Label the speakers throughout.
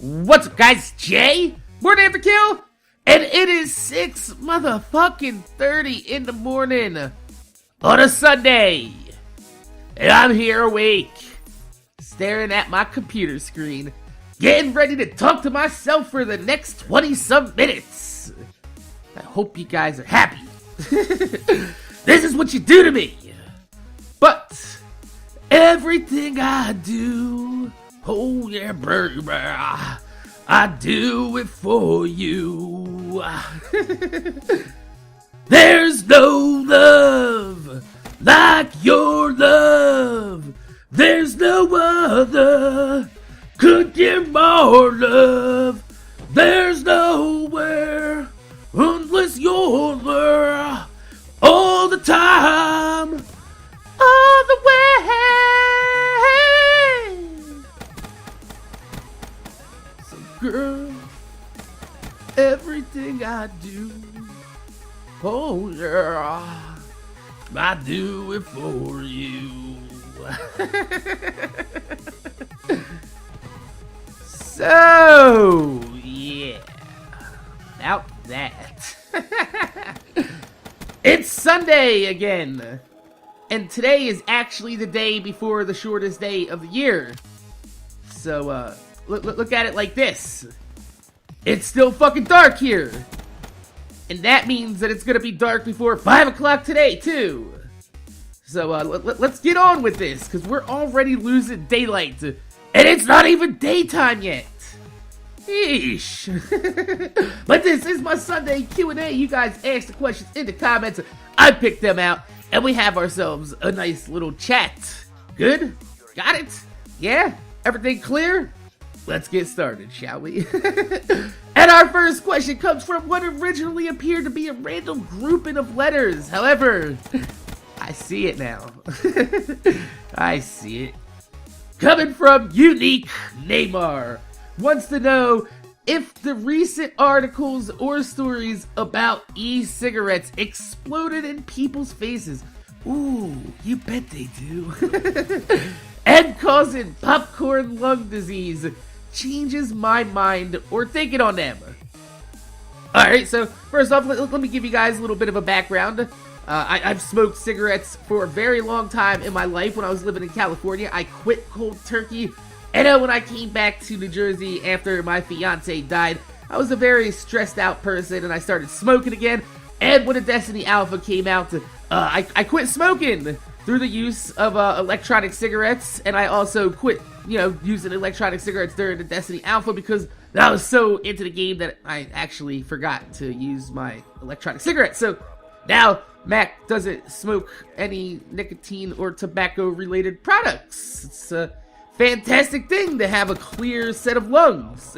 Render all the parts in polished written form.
Speaker 1: What's up, guys? Jay, MorninAfterKill, and it is 6:30 in the morning on a Sunday, and I'm here awake, staring at my computer screen, getting ready to talk to myself for the next 20-some minutes. I hope you guys are happy. This is what you do to me. But everything I do, oh yeah, baby, I do it for you. There's no love like your love. There's no other could give more love. There's nowhere unless you're there all the time, all the way. So girl, everything I do, oh yeah, I do it for you. So yeah, about that. It's Sunday again, and today is actually the day before the shortest day of the year. So look at it like this. It's still fucking dark here, and that means that it's gonna be dark before 5 o'clock today too. So let's get on with this, because we're already losing daylight, and it's not even daytime yet. Eesh. But this is my Sunday Q&A. You guys ask the questions in the comments. I picked them out, and we have ourselves a nice little chat. Good? Got it? Yeah? Everything clear? Let's get started, shall we? And our first question comes from what originally appeared to be a random grouping of letters. However, I see it now. I see it. Coming from Unique Neymar. Wants to know if the recent articles or stories about e-cigarettes exploded in people's faces. Ooh, you bet they do. And causing popcorn lung disease changes my mind or thinking on them. Alright, so first off, let me give you guys a little bit of a background. I've smoked cigarettes for a very long time in my life. When I was living in California, I quit cold turkey. And when I came back to New Jersey after my fiance died, I was a very stressed out person, and I started smoking again. And when the Destiny Alpha came out, I quit smoking through the use of electronic cigarettes, and I also quit, using electronic cigarettes during the Destiny Alpha because I was so into the game that I actually forgot to use my electronic cigarettes. So now Mac doesn't smoke any nicotine or tobacco-related products. It's a fantastic thing to have a clear set of lungs.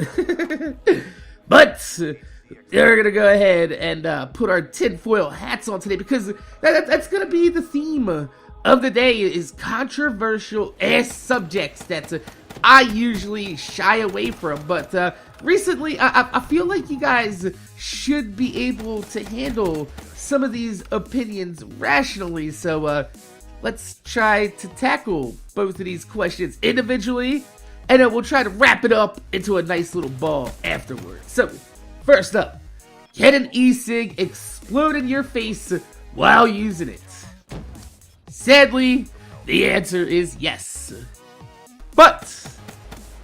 Speaker 1: But we're gonna go ahead and put our tinfoil hats on today, because that's gonna be the theme of the day, is controversial ass subjects that I usually shy away from. But recently, I feel like you guys should be able to handle some of these opinions rationally. So let's try to tackle both of these questions individually, and then we'll try to wrap it up into a nice little ball afterwards. So, first up, can an e-cig explode in your face while using it? Sadly, the answer is yes. But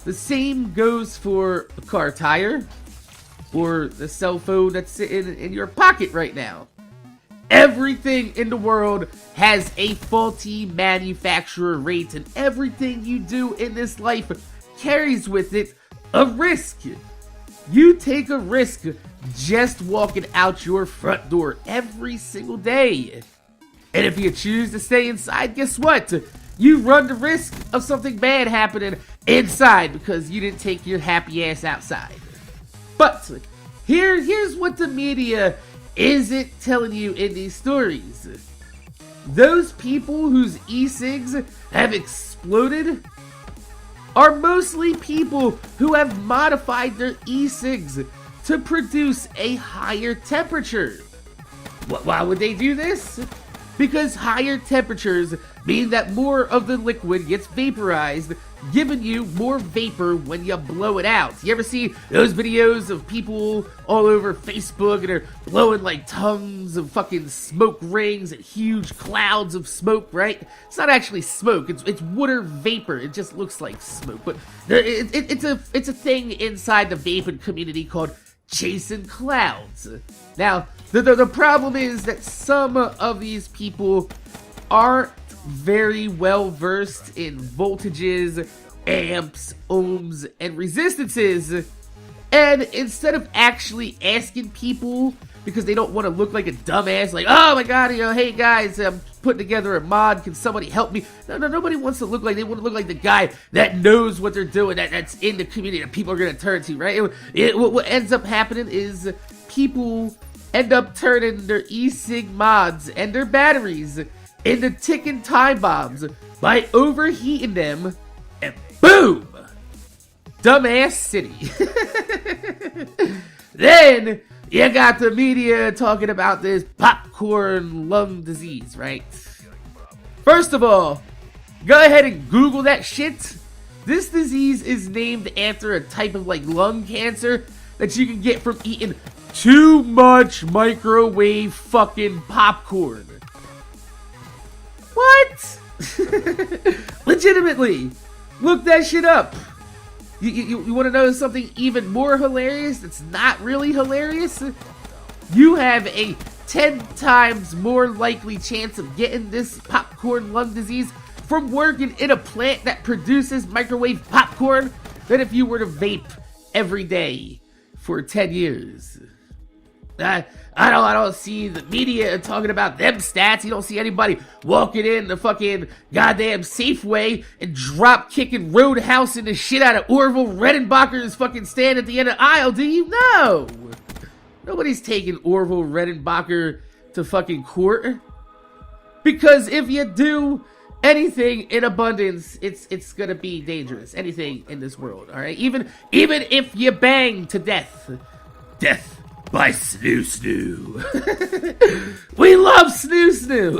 Speaker 1: the same goes for a car tire or the cell phone that's sitting in your pocket right now. Everything in the world has a faulty manufacturer rate, and everything you do in this life carries with it a risk. You take a risk just walking out your front door every single day. And if you choose to stay inside, guess what? You run the risk of something bad happening inside because you didn't take your happy ass outside. But here's what the media isn't telling you in these stories. Those people whose e-cigs have exploded are mostly people who have modified their e-cigs to produce a higher temperature. Why would they do this? Because higher temperatures mean that more of the liquid gets vaporized giving you more vapor when you blow it out. You ever see those videos of people all over Facebook and they're blowing like tons of fucking smoke rings and huge clouds of smoke, right? It's not actually smoke, it's water vapor. It just looks like smoke, but it's a thing inside the vaping community called chasing clouds. Now, the problem is that some of these people aren't very well versed in voltages, amps, ohms, and resistances, and instead of actually asking people, because they don't want to look like a dumbass, like, oh my god, hey guys, I'm putting together a mod, can somebody help me? No, nobody wants to look like, they want to look like the guy that knows what they're doing, that's in the community, that people are going to turn to, right? What ends up happening is people end up turning their e-cig mods and their batteries into ticking time bombs by overheating them, and boom! Dumbass city. Then you got the media talking about this popcorn lung disease, right? First of all, go ahead and Google that shit. This disease is named after a type of like lung cancer that you can get from eating too much microwave fucking popcorn. What? Legitimately, look that shit up. You want to know something even more hilarious that's not really hilarious? You have a 10 times more likely chance of getting this popcorn lung disease from working in a plant that produces microwave popcorn than if you were to vape every day for 10 years. I don't see the media talking about them stats. You don't see anybody walking in the fucking goddamn Safeway and drop kicking roadhouse in the shit out of Orville Redenbacher's fucking stand at the end of the aisle, do you? No! Nobody's taking Orville Redenbacher to fucking court. Because if you do anything in abundance, it's gonna be dangerous. Anything in this world, alright? Even if you bang to death. Death by Snoo Snoo. We love Snoo Snoo.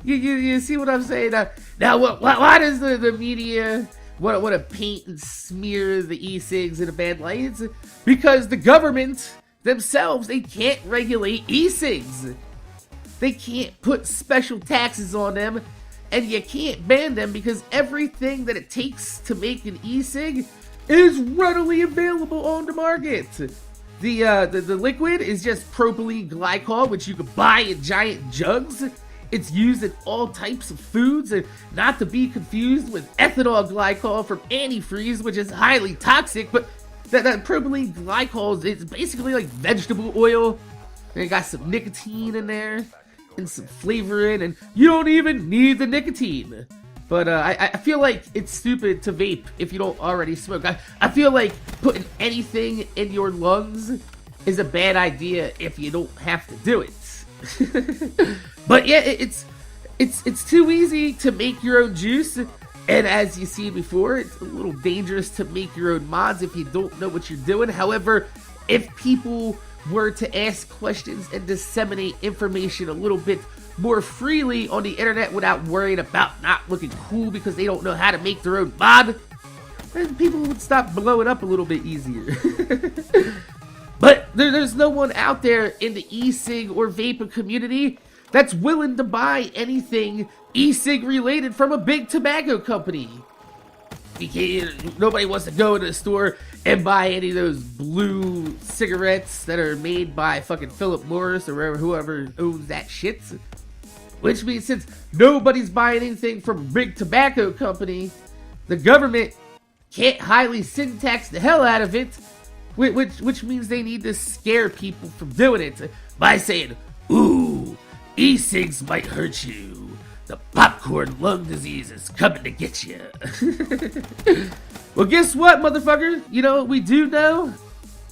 Speaker 1: You see what I'm saying? Now why does the media want to paint and smear the e-cigs in a bad light? It's because the government themselves, they can't regulate e-cigs. They can't put special taxes on them, and you can't ban them because everything that it takes to make an e-cig is readily available on the market. The liquid is just propylene glycol, which you can buy in giant jugs. It's used in all types of foods, and not to be confused with ethanol glycol from antifreeze, which is highly toxic. But that propylene glycol is basically like vegetable oil, and it got some nicotine in there and some flavoring, and you don't even need the nicotine. But I feel like it's stupid to vape if you don't already smoke. I feel like putting anything in your lungs is a bad idea if you don't have to do it. But yeah, it's too easy to make your own juice. And as you see before, it's a little dangerous to make your own mods if you don't know what you're doing. However, if people were to ask questions and disseminate information a little bit more freely on the internet without worrying about not looking cool because they don't know how to make their own mod, then people would stop blowing up a little bit easier. But there's no one out there in the e-cig or vapor community that's willing to buy anything e-cig related from a big tobacco company. Nobody wants to go to the store and buy any of those blue cigarettes that are made by fucking Philip Morris or whoever owns that shit. Which means since nobody's buying anything from a big tobacco company, the government can't highly sin tax the hell out of it, which means they need to scare people from doing it by saying, ooh, e-cigs might hurt you. The popcorn lung disease is coming to get you. Well, guess what, motherfucker? You know what we do know?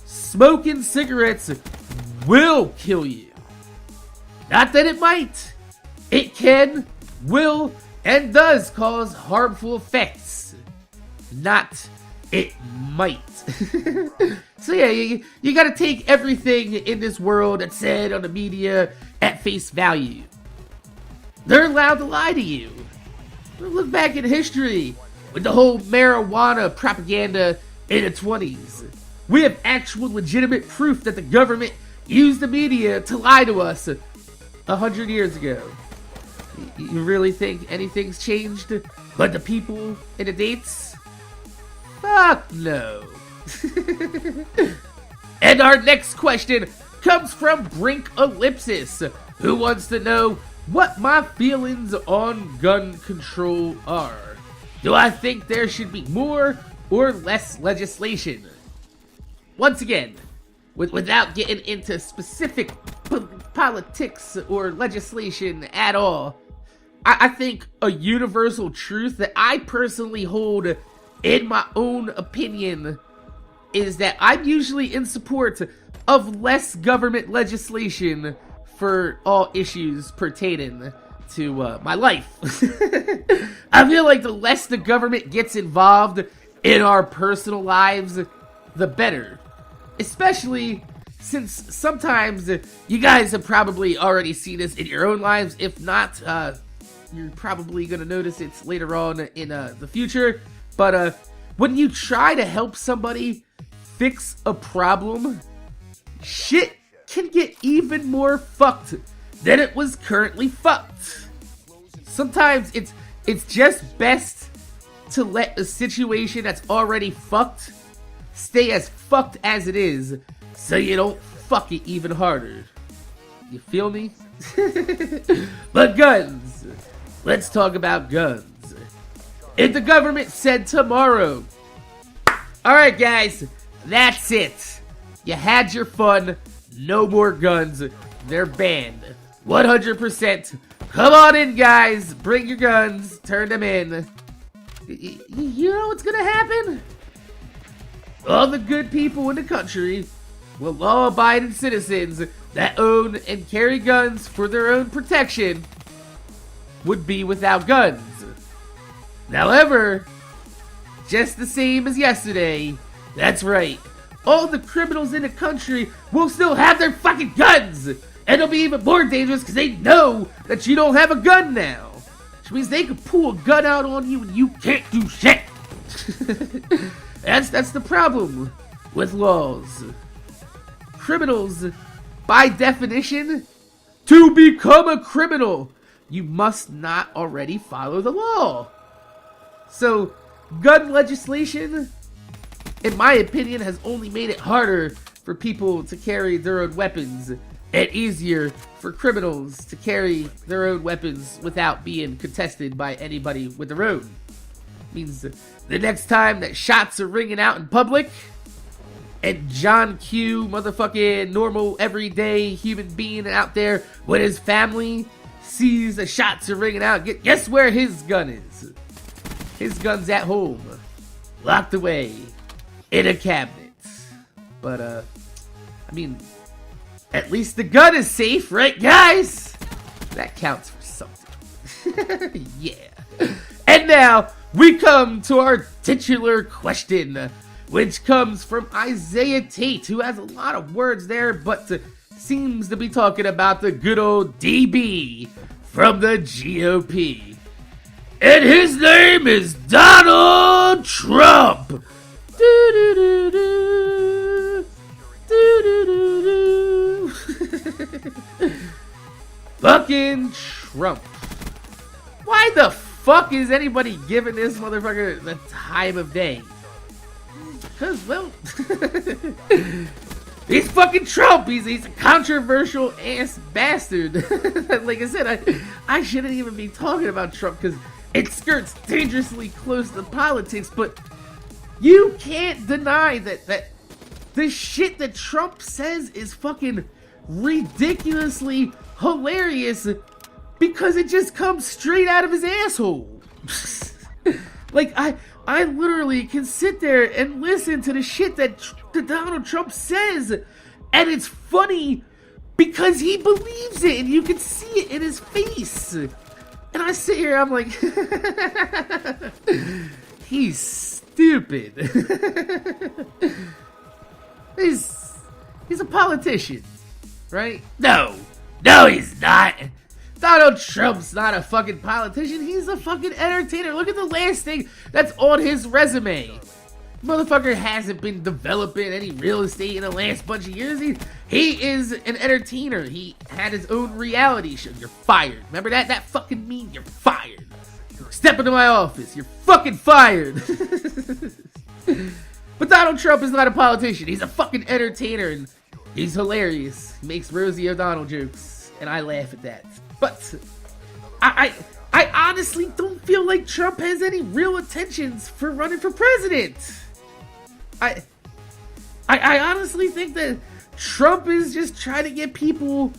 Speaker 1: Smoking cigarettes will kill you. Not that it might. It can, will, and does cause harmful effects. Not it might. So yeah, you gotta take everything in this world that's said on the media at face value. They're allowed to lie to you. Look back in history with the whole marijuana propaganda in the 20s. We have actual legitimate proof that the government used the media to lie to us 100 years ago. You really think anything's changed but the people and the dates? Fuck no. And our next question comes from Brink Ellipsis, who wants to know what my feelings on gun control are. Do I think there should be more or less legislation? Once again, without getting into specific politics or legislation at all, I think a universal truth that I personally hold in my own opinion is that I'm usually in support of less government legislation for all issues pertaining to my life. I feel like the less the government gets involved in our personal lives, the better. Especially since sometimes you guys have probably already seen this in your own lives. If not, you're probably going to notice it later on in the future. But when you try to help somebody fix a problem, shit can get even more fucked than it was currently fucked. Sometimes it's just best to let a situation that's already fucked stay as fucked as it is, so you don't fuck it even harder. You feel me? But guns. Let's talk about guns. If the government said tomorrow, alright guys, that's it. You had your fun. No more guns. They're banned. 100%. Come on in, guys. Bring your guns. Turn them in. You know what's gonna happen? All the good people in the country, well, law-abiding citizens that own and carry guns for their own protection, would be without guns. However, just the same as yesterday, that's right, all the criminals in the country will still have their fucking guns! And it'll be even more dangerous because they know that you don't have a gun now. Which means they can pull a gun out on you and you can't do shit. That's the problem with laws. Criminals, by definition, to become a criminal, you must not already follow the law. So, gun legislation, in my opinion, has only made it harder for people to carry their own weapons and easier for criminals to carry their own weapons without being contested by anybody with their own. Means the next time that shots are ringing out in public and John Q, motherfucking normal everyday human being out there with his family sees the shots are ringing out, guess where his gun is? His gun's at home, locked away in a cabinet. But I mean, at least the gun is safe, right guys? That counts for something. Yeah. And now we come to our titular question, which comes from Isaiah Tate, who has a lot of words there, but seems to be talking about the good old DB from the GOP. And his name is Donald Trump. Do-do-do-do. Do-do-do-do. Fucking Trump. Why the fuck is anybody giving this motherfucker the time of day? Because, well, he's fucking Trump. He's a controversial ass bastard. Like I said, I shouldn't even be talking about Trump because it skirts dangerously close to politics, but you can't deny that the shit that Trump says is fucking ridiculously hilarious because it just comes straight out of his asshole. Like, I literally can sit there and listen to the shit that Donald Trump says, and it's funny because he believes it, and you can see it in his face. And I sit here, I'm like, he's stupid. He's a politician, right? No, he's not. Donald Trump's not a fucking politician. He's a fucking entertainer. Look at the last thing that's on his resume. Motherfucker hasn't been developing any real estate in the last bunch of years. He is an entertainer. He had his own reality show. You're fired. Remember that? That fucking meme? You're fired. Step into my office. You're fucking fired. But Donald Trump is not a politician. He's a fucking entertainer, and he's hilarious. He makes Rosie O'Donnell jokes, and I laugh at that. But I honestly don't feel like Trump has any real intentions for running for president. I honestly think that Trump is just trying to get people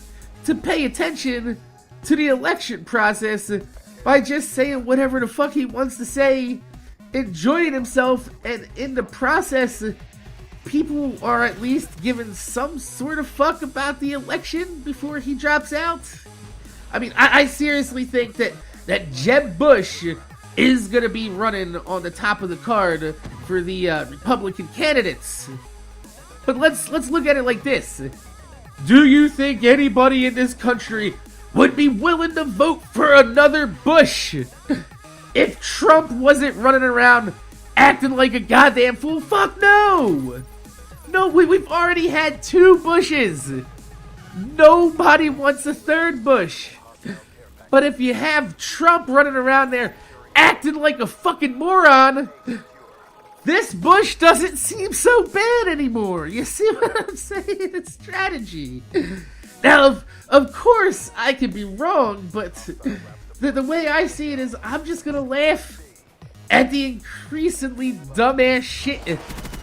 Speaker 1: to pay attention to the election process by just saying whatever the fuck he wants to say, enjoying himself, and in the process, people are at least given some sort of fuck about the election before he drops out. I mean, I seriously think that Jeb Bush is going to be running on the top of the card for the Republican candidates. But let's look at it like this. Do you think anybody in this country would be willing to vote for another Bush if Trump wasn't running around acting like a goddamn fool? Fuck no! No, we've already had 2 Bushes. Nobody wants a third Bush. But if you have Trump running around there acting like a fucking moron, this Bush doesn't seem so bad anymore. You see what I'm saying? It's strategy. Now, of course, I could be wrong, but the way I see it is I'm just gonna laugh at the increasingly dumbass shit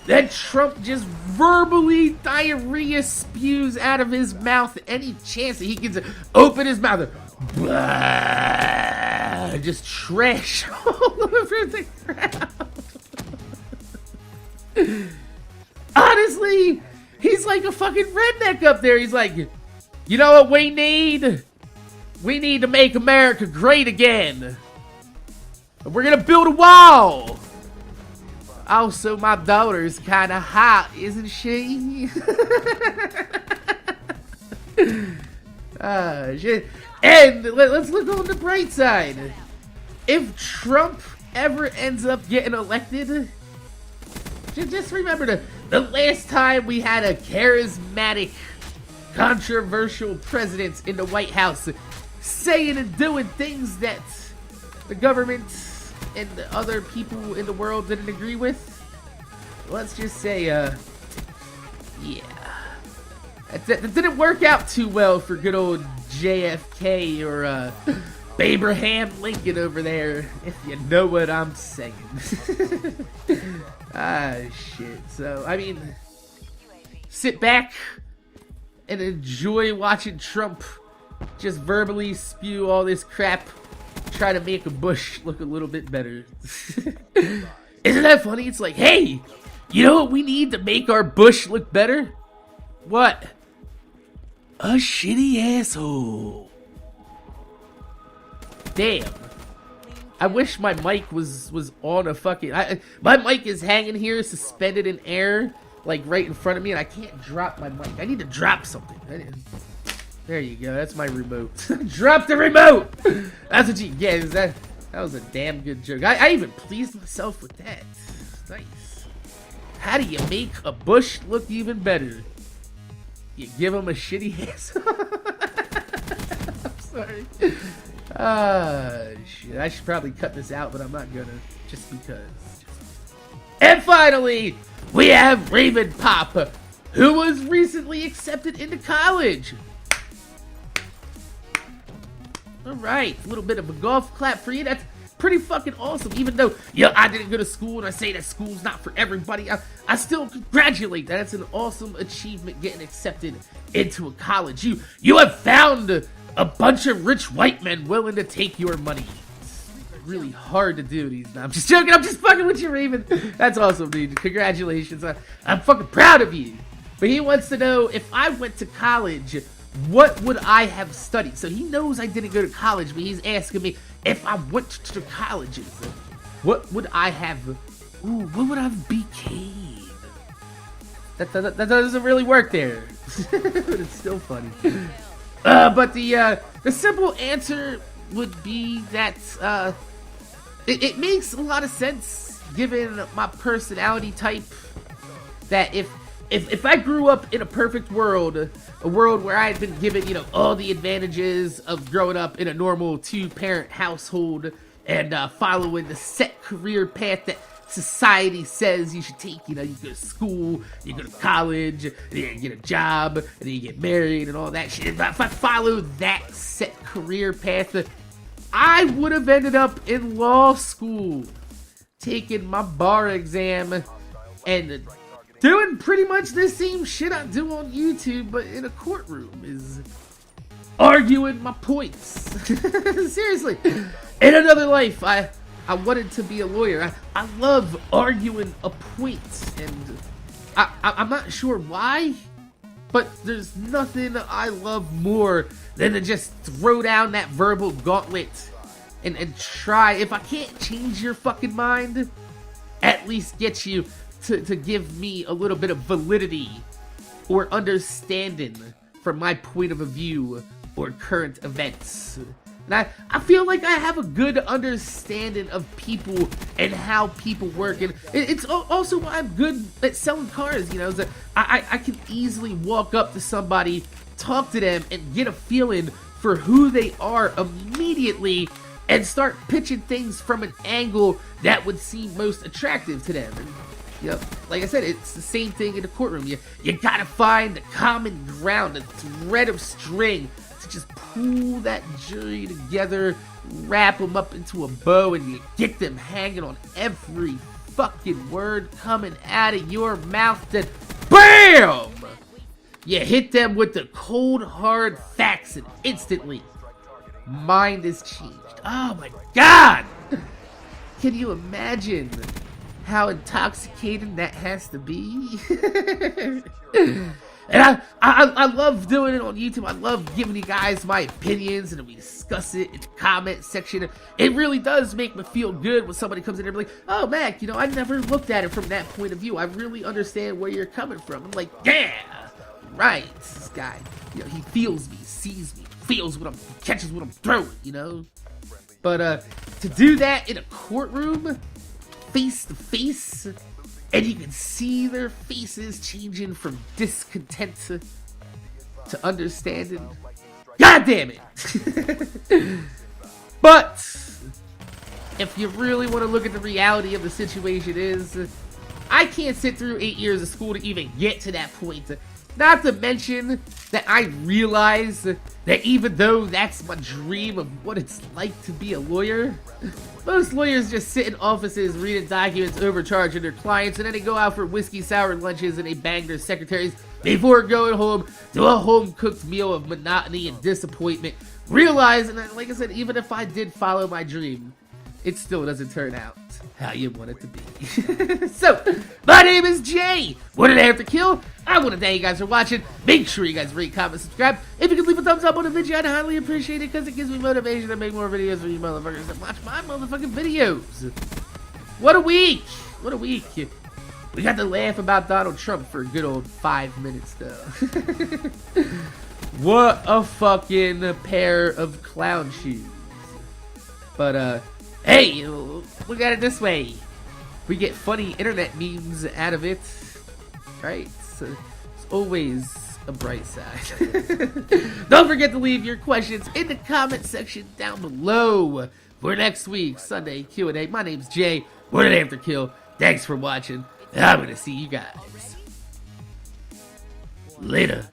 Speaker 1: that Trump just verbally diarrhea spews out of his mouth any chance that he gets to open his mouth. Blah, just trash all over the ground. Honestly, he's like a fucking redneck up there. He's like, you know what we need? We need to make America great again. And we're gonna build a wall. Also, my daughter's kind of hot, isn't she? Shit. And let's look on the bright side. If Trump ever ends up getting elected, just remember the last time we had a charismatic, controversial president in the White House saying and doing things that the government and the other people in the world didn't agree with. Let's just say, yeah. That didn't work out too well for good old JFK or Abraham Lincoln over there, if you know what I'm saying. Shit. So, I mean, sit back and enjoy watching Trump just verbally spew all this crap, try to make a Bush look a little bit better. Isn't that funny? It's like, hey, you know what we need to make our Bush look better? What? A shitty asshole. Damn. I wish my mic was on a fucking... my mic is hanging here, suspended in air, like right in front of me, and I can't drop my mic. I need to drop something. There you go. That's my remote. Drop the remote! That's what you get. That was a damn good joke. I even pleased myself with that. Nice. How do you make a Bush look even better? You give him a shitty ass. I'm sorry. Shit. I should probably cut this out, but I'm not gonna. Just because. And finally, we have Raven Pop, who was recently accepted into college. Alright, a little bit of a golf clap for you. That's pretty fucking awesome. Even though, I didn't go to school and I say that school's not for everybody, I still congratulate that. It's an awesome achievement getting accepted into a college. You have found a bunch of rich white men willing to take your money. It's really hard to do these. No, I'm just joking. I'm just fucking with you, Raven. That's awesome, dude. Congratulations. I'm fucking proud of you. But he wants to know, if I went to college, what would I have studied? So he knows I didn't go to college, but he's asking me, if I went to colleges, what would I have? What would I have became? That doesn't really work there. But it's still funny. But the simple answer would be that it makes a lot of sense given my personality type. That if I grew up in a perfect world, a world where I had been given, you know, all the advantages of growing up in a normal two-parent household and following the set career path that society says you should take, you know, you go to school, you go to college, and then you get a job, and then you get married and all that shit. If I followed that set career path, I would have ended up in law school, taking my bar exam, and doing pretty much the same shit I do on YouTube, but in a courtroom, is arguing my points. Seriously. In another life, I wanted to be a lawyer. I love arguing a point, and I'm not sure why, but there's nothing I love more than to just throw down that verbal gauntlet and try. If I can't change your fucking mind, at least get you to give me a little bit of validity or understanding from my point of view or current events. And I feel like I have a good understanding of people and how people work, and it's also why I'm good at selling cars, you know. So I can easily walk up to somebody, talk to them, and get a feeling for who they are immediately, and start pitching things from an angle that would seem most attractive to them. And, you know, like I said, it's the same thing in the courtroom. You gotta find the common ground, a thread of string, to just pull that jury together, wrap them up into a bow, and you get them hanging on every fucking word coming out of your mouth. Then, BAM! You hit them with the cold, hard facts, and instantly, mind is changed. Oh my god! Can you imagine how intoxicating that has to be? And I love doing it on YouTube. I love giving you guys my opinions, and we discuss it in the comment section. It really does make me feel good when somebody comes in and be like, oh, Mac, you know, I never looked at it from that point of view. I really understand where you're coming from. I'm like, yeah, right. This guy, you know, he feels me, sees me, feels what catches what I'm throwing, you know? But to do that in a courtroom, face to face, and you can see their faces changing from discontent to understanding. God damn it! But if you really want to look at the reality of the situation is, I can't sit through 8 years of school to even get to that point. Not to mention that I realize that even though that's my dream of what it's like to be a lawyer, most lawyers just sit in offices reading documents, overcharging their clients, and then they go out for whiskey sour lunches and they bang their secretaries before going home to a home-cooked meal of monotony and disappointment, realizing that, like I said, even if I did follow my dream, it still doesn't turn out how you want it to be. So, my name is Jay. MorninAfterKill. I want to thank you guys for watching. Make sure you guys rate, comment, subscribe. If you could leave a thumbs up on the video, I'd highly appreciate it, because it gives me motivation to make more videos for you motherfuckers that watch my motherfucking videos. What a week! What a week. We got to laugh about Donald Trump for a good old 5 minutes, though. What a fucking pair of clown shoes. But, hey, look at it this way. We get funny internet memes out of it, right? So it's always a bright side. Don't forget to leave your questions in the comment section down below for next week's Sunday Q&A. My name's Jay. MorninAfterKill. Thanks for watching. I'm going to see you guys later.